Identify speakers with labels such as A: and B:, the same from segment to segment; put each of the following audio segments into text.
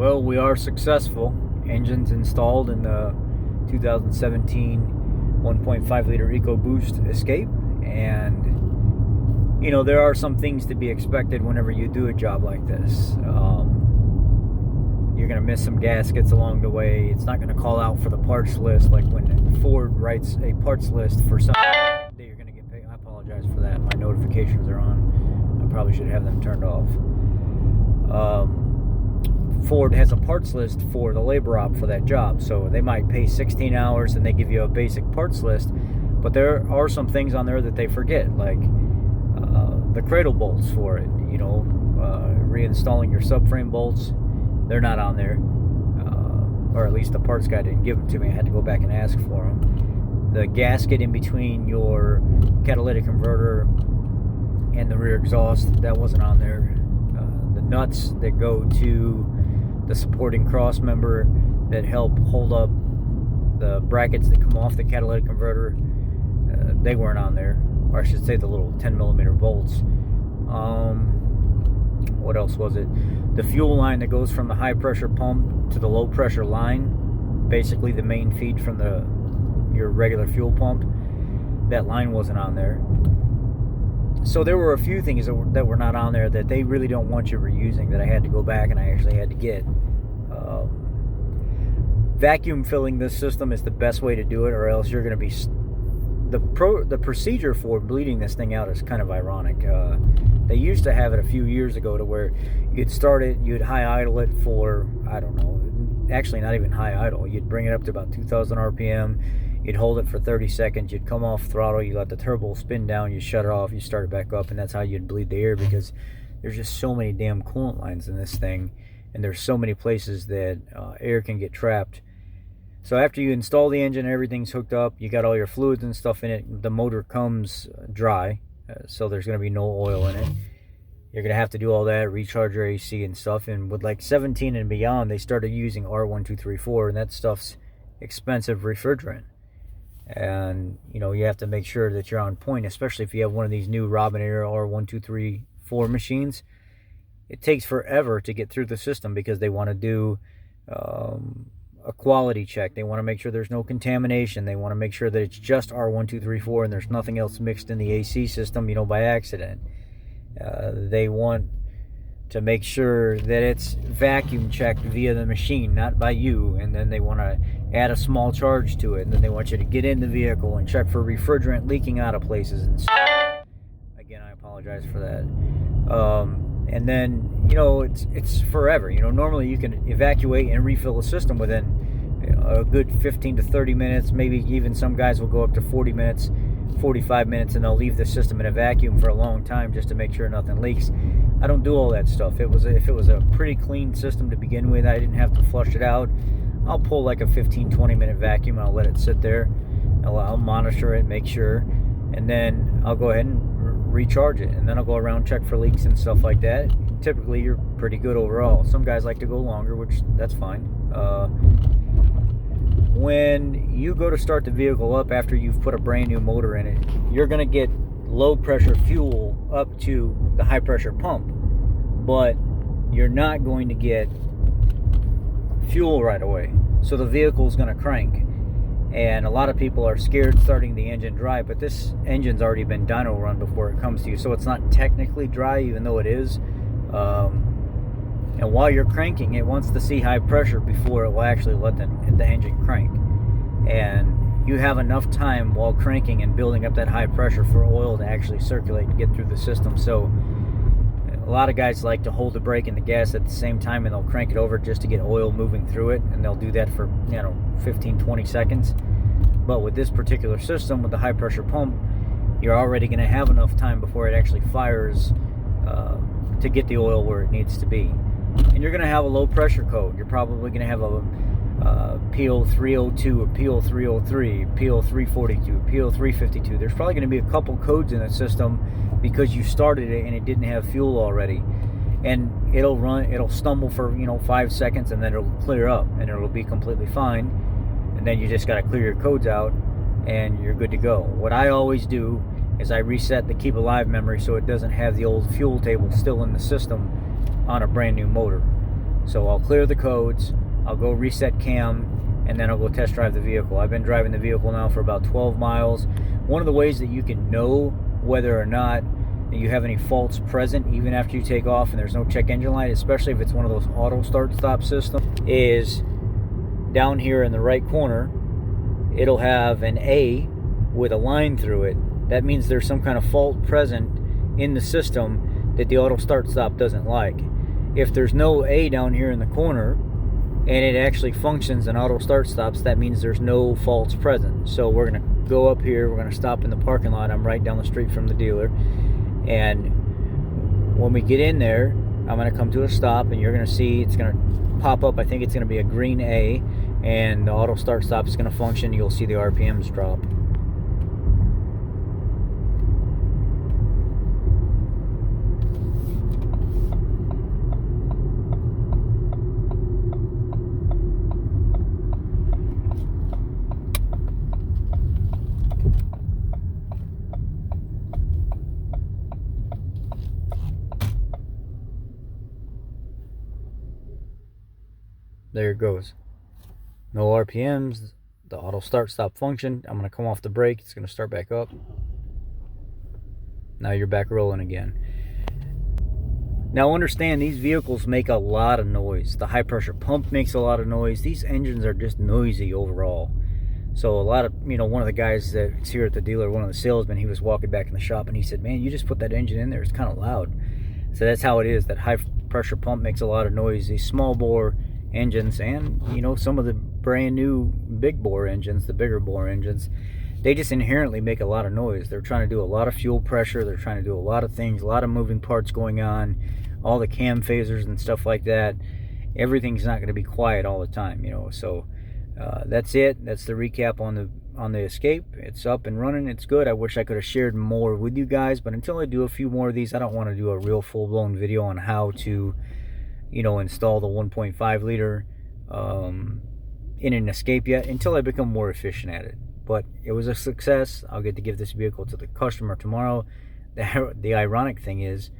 A: Well, we are successful. Engines installed in the 2017 1.5 liter EcoBoost Escape, and there are some things to be expected whenever you do a job like this. You're going to miss some gaskets along the way. It's not going to call out for the parts list like when Ford writes a parts list for something that you're going to get paid. I apologize for that. My notifications are on. I probably should have them turned off. Ford has a parts list for the labor op for that job, so they might pay 16 hours and they give you a basic parts list, but there are some things on there that they forget, like the cradle bolts for it, reinstalling your subframe bolts. They're not on there, or at least the parts guy didn't give them to me. I had to go back and ask for them. The gasket in between your catalytic converter and the rear exhaust, that wasn't on there. The nuts that go to the supporting cross member that help hold up the brackets that come off the catalytic converter, they weren't on there, or I should say the little 10 millimeter bolts. What else was it? The fuel line that goes from the high pressure pump to the low pressure line, basically the main feed from your regular fuel pump, that line wasn't on there. So there were a few things that were not on there that they really don't want you reusing, that I had to go back and I actually had to get. Vacuum filling this system is the best way to do it, or else you're going to be... The procedure for bleeding this thing out is kind of ironic. They used to have it a few years ago to where you'd start it, you'd high idle it for, I don't know, actually not even high idle. You'd bring it up to about 2,000 RPM. You'd hold it for 30 seconds, you'd come off throttle, you let the turbo spin down, you shut it off, you start it back up, and that's how you'd bleed the air, because there's just so many damn coolant lines in this thing, and there's so many places that air can get trapped. So after you install the engine, everything's hooked up, you got all your fluids and stuff in it, the motor comes dry, so there's going to be no oil in it. You're going to have to do all that, recharge your AC and stuff, and with like 17 and beyond, they started using R1234, and that stuff's expensive refrigerant. And you have to make sure that you're on point, especially if you have one of these new Robin Air R1234 machines. It takes forever to get through the system because they want to do a quality check. They want to make sure there's no contamination. They want to make sure that it's just R1234 and there's nothing else mixed in the AC system, by accident. They want to make sure that it's vacuum checked via the machine, not by you, and then they want to add a small charge to it, and then they want you to get in the vehicle and check for refrigerant leaking out of places and stuff. Again, I apologize for that. And then it's forever. Normally you can evacuate and refill the system within a good 15 to 30 minutes, maybe even some guys will go up to 40 minutes, 45 minutes, and they'll leave the system in a vacuum for a long time just to make sure nothing leaks. I don't do all that stuff. If it was a pretty clean system to begin with, I didn't have to flush it out, I'll pull like a 15-20 minute vacuum and I'll let it sit there. I'll monitor it, make sure, and then I'll go ahead and recharge it, and then I'll go around, check for leaks and stuff like that. Typically you're pretty good overall. Some guys like to go longer, which that's fine. When you go to start the vehicle up after you've put a brand new motor in it, you're going to get low pressure fuel up to the high pressure pump, but you're not going to get fuel right away, so the vehicle is going to crank. And a lot of people are scared starting the engine dry, but this engine's already been dyno run before it comes to you, so it's not technically dry, even though it is. And while you're cranking, it wants to see high pressure before it will actually let the engine crank. And you have enough time while cranking and building up that high pressure for oil to actually circulate and get through the system. So a lot of guys like to hold the brake and the gas at the same time, and they'll crank it over just to get oil moving through it, and they'll do that for 15-20 seconds. But with this particular system, with the high pressure pump, you're already going to have enough time before it actually fires to get the oil where it needs to be. And you're going to have a low pressure code. You're probably going to have a PO302, a PO303, PO342, PO352. There's probably going to be a couple codes in the system because you started it and it didn't have fuel already. And it'll stumble for 5 seconds, and then it'll clear up and it'll be completely fine. And then you just got to clear your codes out and you're good to go. What I always do is I reset the keep alive memory so it doesn't have the old fuel table still in the system on a brand new motor. So I'll clear the codes, I'll go reset cam, and then I'll go test drive the vehicle. I've been driving the vehicle now for about 12 miles. One of the ways that you can know whether or not you have any faults present even after you take off and there's no check engine light, especially if it's one of those auto start stop systems, is down here in the right corner it'll have an A with a line through it. That means there's some kind of fault present in the system that the auto start stop doesn't like. If there's no A down here in the corner and it actually functions and auto start stops, that means there's no faults present. So we're going to go up here, we're going to stop in the parking lot. I'm right down the street from the dealer, and when we get in there, I'm going to come to a stop, and you're going to see it's going to pop up. I think it's going to be a green A, and the auto start stop is going to function. You'll see the RPMs drop. There it goes. No RPMs. The auto start stop function. I'm going to come off the brake. It's going to start back up. Now you're back rolling again. Now understand, these vehicles make a lot of noise. The high pressure pump makes a lot of noise. These engines are just noisy overall. So a lot of, one of the guys that's here at the dealer, one of the salesmen, he was walking back in the shop and he said, man, you just put that engine in there. It's kind of loud. So that's how it is. That high pressure pump makes a lot of noise. These small bore engines and some of the brand new big bore engines, the bigger bore engines, they just inherently make a lot of noise. They're trying to do a lot of fuel pressure, they're trying to do a lot of things, a lot of moving parts going on, all the cam phasers and stuff like that. Everything's not going to be quiet all the time, so that's it. That's the recap on the Escape. It's up and running, it's good. I wish I could have shared more with you guys, but until I do a few more of these, I don't want to do a real full-blown video on how to install the 1.5 liter in an Escape yet, until I become more efficient at it. But it was a success. I'll get to give this vehicle to the customer tomorrow. The ironic thing is,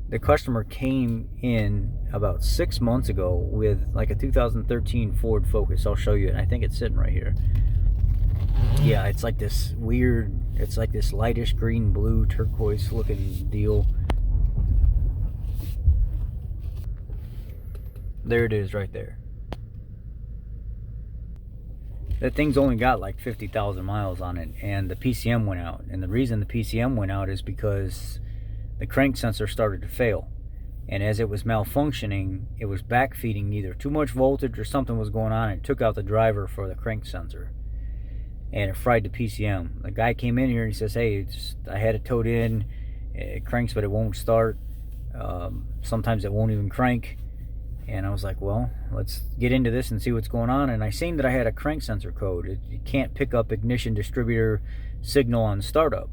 A: the customer came in about 6 months ago with like a 2013 Ford Focus. I'll show you it. I think it's sitting right here. Yeah, it's like this weird, it's like this lightish green, blue, turquoise looking deal. There it is right there. That thing's only got like 50,000 miles on it, and the PCM went out. And the reason the PCM went out is because the crank sensor started to fail. And as it was malfunctioning, it was backfeeding either too much voltage or something was going on. It took out the driver for the crank sensor, and it fried the PCM. The guy came in here and he says, hey, I had it towed in. It cranks, but it won't start. Sometimes it won't even crank. And I was like, well, let's get into this and see what's going on. And I seen that I had a crank sensor code. It can't pick up ignition distributor signal on startup.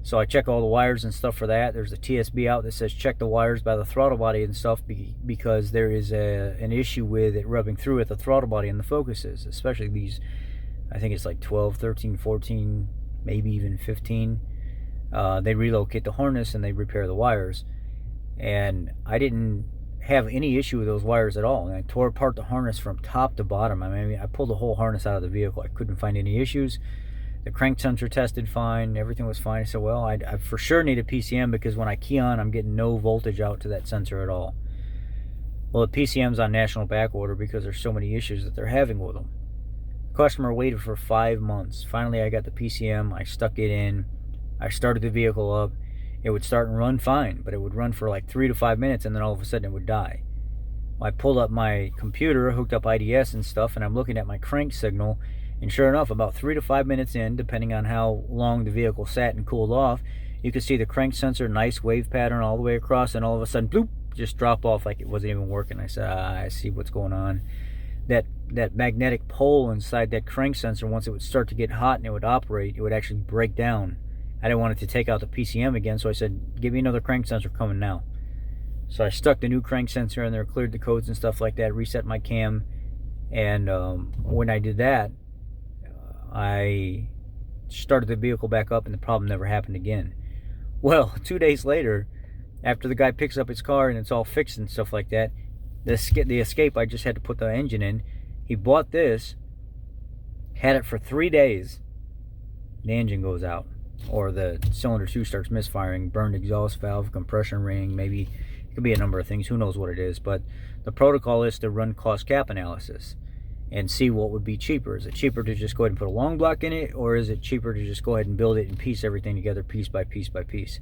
A: So I check all the wires and stuff for that. There's a TSB out that says check the wires by the throttle body and stuff, because there is an issue with it rubbing through at the throttle body and the focuses, especially these, I think it's like 12, 13, 14, maybe even 15. They relocate the harness and they repair the wires. And I didn't have any issue with those wires at all. And I tore apart the harness from top to bottom. I mean, I pulled the whole harness out of the vehicle. I couldn't find any issues. The crank sensor tested fine. Everything was fine. I said, well, I for sure need a PCM, because when I key on, I'm getting no voltage out to that sensor at all. Well, the PCM's on national back order because there's so many issues that they're having with them. The customer waited for 5 months. Finally, I got the PCM. I stuck it in. I started the vehicle up. It would start and run fine, but it would run for like 3 to 5 minutes, and then all of a sudden it would die. I pulled up my computer, hooked up IDS and stuff, and I'm looking at my crank signal, and sure enough, about 3 to 5 minutes in, depending on how long the vehicle sat and cooled off, you could see the crank sensor, nice wave pattern all the way across, and all of a sudden, bloop, just drop off like it wasn't even working. I said, I see what's going on. That magnetic pole inside that crank sensor, once it would start to get hot and it would operate, it would actually break down. I didn't want it to take out the PCM again, so I said, give me another crank sensor coming now. So I stuck the new crank sensor in there, cleared the codes and stuff like that, reset my cam, and when I did that, I started the vehicle back up and the problem never happened again. Well, 2 days later, after the guy picks up his car and it's all fixed and stuff like that, The Escape, I just had to put the engine in. He bought this, had it for 3 days, the engine goes out, or the cylinder 2 starts misfiring, burned exhaust valve, compression ring, maybe it could be a number of things, who knows what it is. But the protocol is to run cost cap analysis and see what would be cheaper. Is it cheaper to just go ahead and put a long block in it, or is it cheaper to just go ahead and build it and piece everything together piece by piece by piece?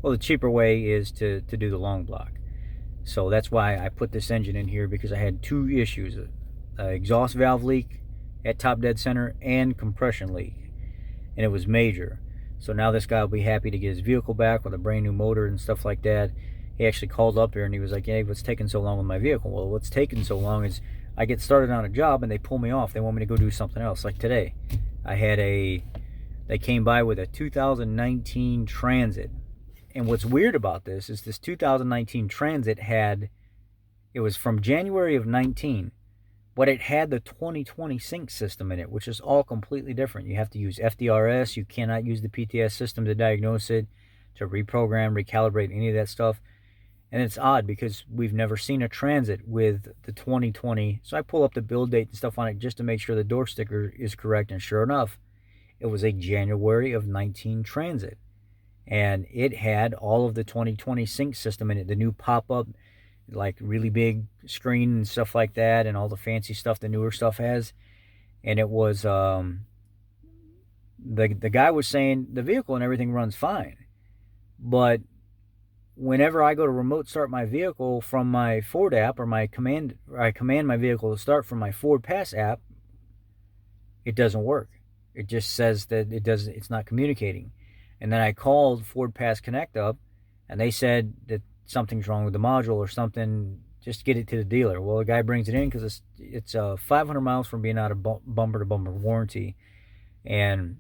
A: Well, the cheaper way is to do the long block. So that's why I put this engine in here, because I had 2 issues: exhaust valve leak at top dead center and compression leak, and it was major. So now this guy will be happy to get his vehicle back with a brand new motor and stuff like that. He actually called up here and he was like, hey, what's taking so long with my vehicle? Well, what's taking so long is I get started on a job and they pull me off. They want me to go do something else. Like today, they came by with a 2019 Transit. And what's weird about this is this 2019 Transit it was from January of 19, but it had the 2020 sync system in it, which is all completely different. You have to use FDRS. You cannot use the PTS system to diagnose it, to reprogram, recalibrate, any of that stuff. And it's odd because we've never seen a Transit with the 2020. So I pull up the build date and stuff on it just to make sure the door sticker is correct. And sure enough, it was a January of 19 Transit. And it had all of the 2020 sync system in it, the new pop-up, like really big screen and stuff like that, and all the fancy stuff the newer stuff has. And it was the guy was saying the vehicle and everything runs fine, but whenever I go to remote start my vehicle from my Ford app, or I command my vehicle to start from my Ford Pass app, it doesn't work. It just says that it's not communicating. And then I called Ford Pass Connect up, and they said that something's wrong with the module or something. Just get it to the dealer. Well, the guy brings it in because it's 500 miles from being out of bumper-to-bumper warranty. And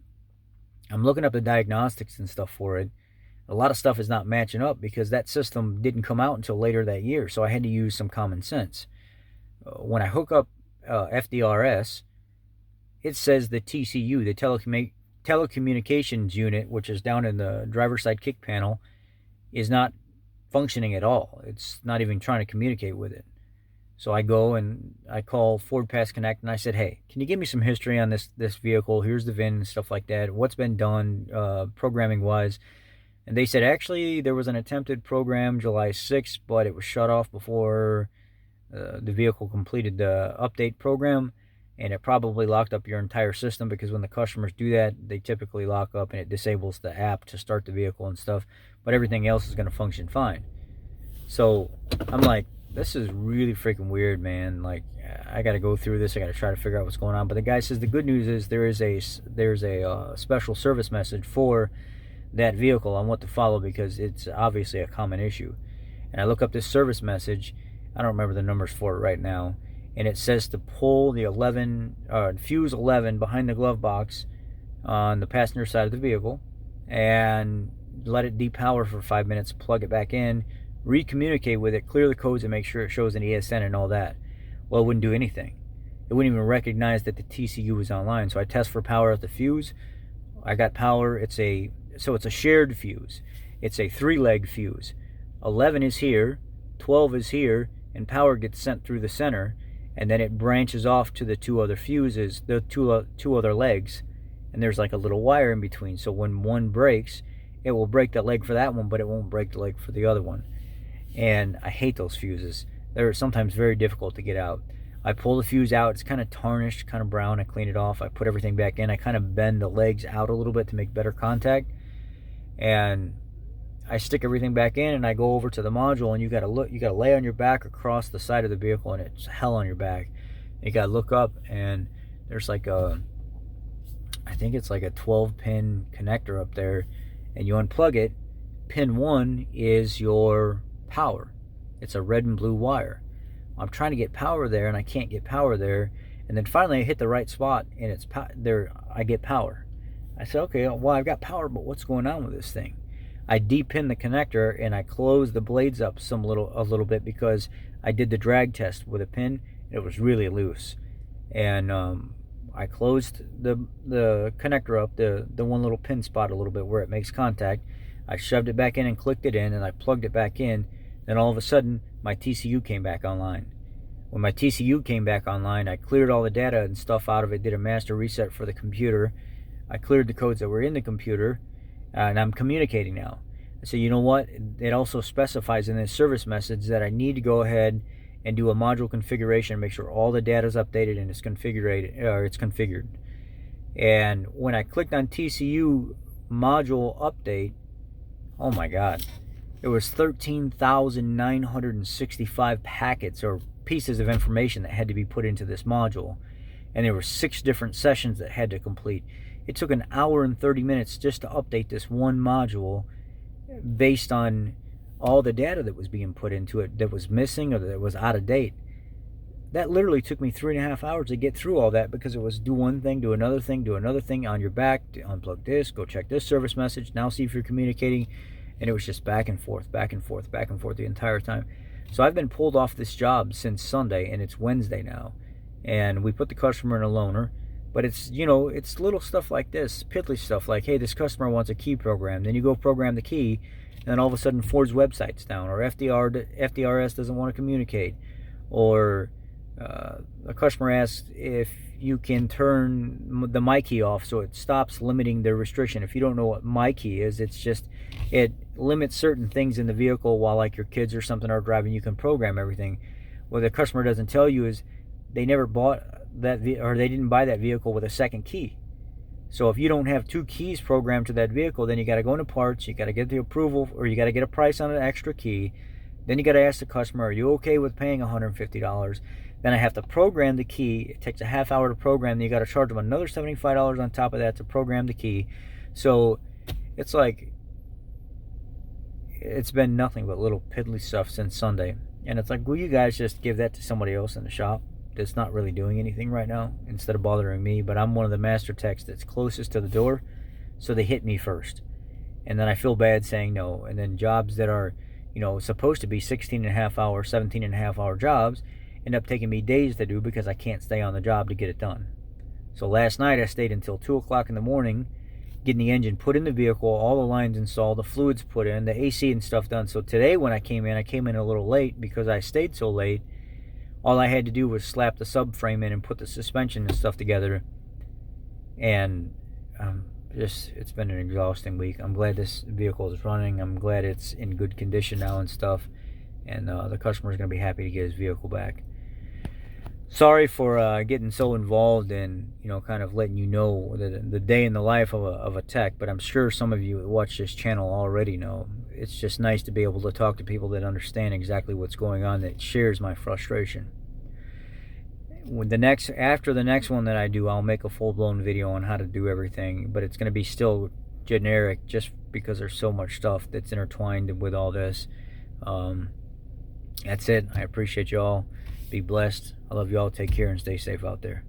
A: I'm looking up the diagnostics and stuff for it. A lot of stuff is not matching up because that system didn't come out until later that year. So I had to use some common sense. When I hook up FDRS, it says the TCU, the telecommunications unit, which is down in the driver's side kick panel, is not functioning at all. It's not even trying to communicate with it. So I go and I call Ford Pass Connect and I said, hey, can you give me some history on this vehicle? Here's the VIN and stuff like that. What's been done programming wise? And they said, actually, there was an attempted program July 6th, but it was shut off before the vehicle completed the update program. And it probably locked up your entire system, because when the customers do that, they typically lock up and it disables the app to start the vehicle and stuff. But everything else is going to function fine. So I'm like, this is really freaking weird, man. Like, I got to go through this. I got to try to figure out what's going on. But the guy says the good news is there's a special service message for that vehicle on what to follow, because it's obviously a common issue. And I look up this service message. I don't remember the numbers for it right now. And it says to pull the fuse 11 behind the glove box on the passenger side of the vehicle and let it depower for 5 minutes, plug it back in, recommunicate with it, clear the codes, and make sure it shows an ESN and all that. Well, it wouldn't do anything. It wouldn't even recognize that the TCU was online. So I test for power at the fuse. I got power. It's a shared fuse. It's a 3-leg fuse. 11 is here, 12 is here, and power gets sent through the center. And then it branches off to the 2 other fuses, the two other legs, and there's like a little wire in between. So when one breaks, it will break the leg for that one, but it won't break the leg for the other one. And I hate those fuses. They're sometimes very difficult to get out. I pull the fuse out. It's kind of tarnished, kind of brown. I clean it off. I put everything back in. I kind of bend the legs out a little bit to make better contact. And I stick everything back in, and I go over to the module, and you gotta lay on your back across the side of the vehicle, and it's hell on your back. And you gotta look up, and there's like I think it's like a 12-pin connector up there, and you unplug it. Pin 1 is your power. It's a red and blue wire. I'm trying to get power there, and I can't get power there. And then finally I hit the right spot, and it's there. I get power. I said, okay, well, I've got power, but what's going on with this thing? I depin the connector and I close the blades up a little bit, because I did the drag test with a pin. It was really loose, and I closed the connector up, the one little pin spot a little bit where it makes contact. I shoved it back in and clicked it in, and I plugged it back in. Then all of a sudden, my TCU came back online. When my TCU came back online, I cleared all the data and stuff out of it, did a master reset for the computer. I cleared the codes that were in the computer, and I'm communicating now. So you know what? It also specifies in this service message that I need to go ahead and do a module configuration, make sure all the data is updated and it's configured. And when I clicked on TCU module update, oh my God, it was 13,965 packets or pieces of information that had to be put into this module. And there were 6 different sessions that had to complete. It took an hour and 30 minutes just to update this one module based on all the data that was being put into it that was missing or that was out of date. That literally took me 3.5 hours to get through all that, because it was do one thing, do another thing, do another thing, on your back, unplug this, go check this service message, now see if you're communicating. And it was just back and forth, back and forth, back and forth the entire time. So I've been pulled off this job since Sunday, and it's Wednesday now. And we put the customer in a loaner. But it's, you know, it's little stuff like this, piddly stuff like, hey, this customer wants a key program. Then you go program the key, and then all of a sudden Ford's website's down, or FDRS doesn't want to communicate, or a customer asks if you can turn the my key off so it stops limiting the restriction. If you don't know what my key is, it's just, it limits certain things in the vehicle while like your kids or something are driving. You can program everything. What the customer doesn't tell you is they never bought that or they didn't buy that vehicle with a second key. So if you don't have 2 keys programmed to that vehicle, then you got to go into parts, you got to get the approval, or you got to get a price on an extra key. Then you got to ask the customer, are you okay with paying $150? Then I have to program the key. It takes a half hour to program. Then you got to charge them another $75 on top of that to program the key. So it's like, it's been nothing but little piddly stuff since Sunday. And it's like, will you guys just give that to somebody else in the shop that's not really doing anything right now instead of bothering me? But I'm one of the master techs that's closest to the door, so they hit me first. And then I feel bad saying no. And then jobs that are, you know, supposed to be 16.5 hour, 17.5 hour jobs end up taking me days to do because I can't stay on the job to get it done. So last night I stayed until 2 o'clock in the morning getting the engine put in the vehicle, all the lines installed, the fluids put in, the AC and stuff done. So today when I came in a little late because I stayed so late. All I had to do was slap the subframe in and put the suspension and stuff together. And it's been an exhausting week. I'm glad this vehicle is running. I'm glad it's in good condition now and stuff. And the customer's going to be happy to get his vehicle back. Sorry for getting so involved in, you know, kind of letting you know the day in the life of a tech. But I'm sure some of you that watch this channel already know. It's just nice to be able to talk to people that understand exactly what's going on, that shares my frustration. After the next one that I do, I'll make a full-blown video on how to do everything, but it's going to be still generic just because there's so much stuff that's intertwined with all this. That's it. I appreciate y'all. Be blessed. I love y'all. Take care and stay safe out there.